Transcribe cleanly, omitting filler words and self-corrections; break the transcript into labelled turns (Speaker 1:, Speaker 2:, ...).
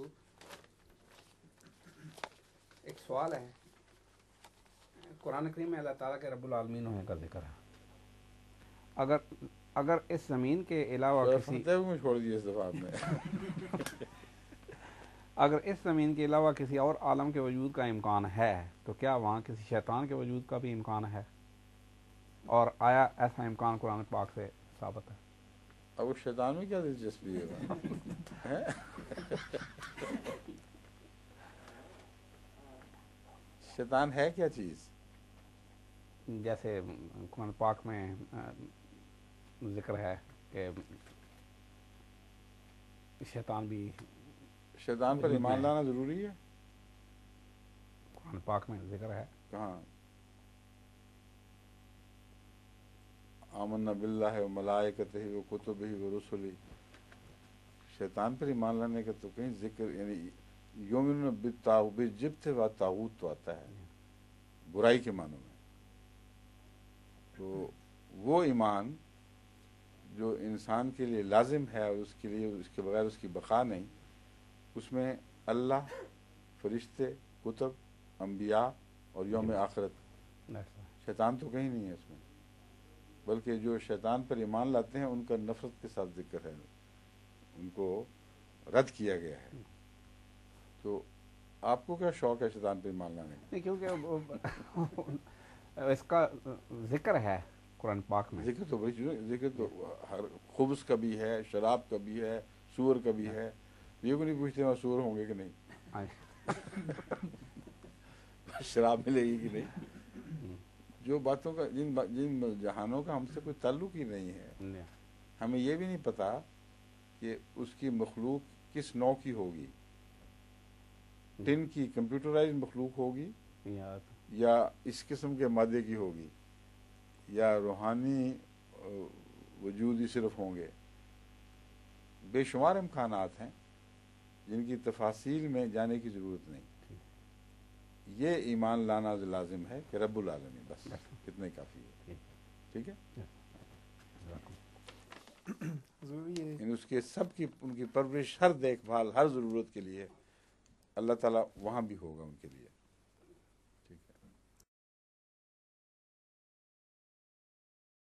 Speaker 1: وبرکاتہ. ایک سوال ہے, قرآن کریم میں اللہ تعالیٰ کے رب العالمین ہونے کا ذکر ہے. اگر اس زمین کے علاوہ کسی
Speaker 2: چھوڑ دیا اس دفعہ آپ نے
Speaker 1: اگر اس زمین کے علاوہ کسی اور عالم کے وجود کا امکان ہے تو کیا وہاں کسی شیطان کے وجود کا بھی امکان ہے؟ اور آیا ایسا امکان قرآن پاک سے ثابت ہے؟
Speaker 2: اب اس شیطان میں کیا دلچسپی ہے؟ شیطان ہے کیا چیز؟
Speaker 1: جیسے قرآن پاک میں ذکر ہے کہ شیطان بھی
Speaker 2: شیطان پر ایمان لانا ضروری ہے؟
Speaker 1: قرآن پاک میں ذکر ہے.
Speaker 2: کہاں؟ آمنا باللہ و ملائکتہ و کتبہ و رسلہ. شیطان پر ایمان لانے کا تو کہیں ذکر, یعنی یومن بالجبت و طاغوت تو آتا ہے برائی کے معنوں میں. تو وہ ایمان جو انسان کے لیے لازم ہے اور اس کے لیے اس کے بغیر اس کی بقا نہیں, اس میں اللہ, فرشتے, کتب, انبیاء اور یوم آخرت. شیطان تو کہیں نہیں ہے اس میں, بلکہ جو شیطان پر ایمان لاتے ہیں ان کا نفرت کے ساتھ ذکر ہے, ان کو رد کیا گیا ہے. تو آپ کو کیا شوق ہے شیطان پر ایمان لانے کا؟
Speaker 1: نہیں, کیونکہ اس کا ذکر ہے قرآن پاک میں.
Speaker 2: ذکر تو بھائی ذکر تو ہر خبز کا بھی ہے, شراب کا بھی ہے, سور کا بھی ہے. یہ کو نہیں پوچھتے وہاں سور ہوں گے کہ نہیں, شراب ملے گی کہ نہیں. جو باتوں کا جن جہانوں کا ہم سے کوئی تعلق ہی نہیں ہے. ہمیں یہ بھی نہیں پتا کہ اس کی مخلوق کس نوع کی ہوگی. ٹن کی کمپیوٹرائز مخلوق ہوگی یا اس قسم کے مادے کی ہوگی یا روحانی وجود ہی صرف ہوں گے. بے شمار امکانات ہیں جن کی تفاصیل میں جانے کی ضرورت نہیں. یہ ایمان لانا لازم ہے کہ رب العالمین, بس اتنا ہی کافی ہے. ٹھیک ہے, یعنی اس کے سب کی ان کی پرورش, ہر دیکھ بھال, ہر ضرورت کے لیے اللہ تعالیٰ وہاں بھی ہوگا ان کے لیے.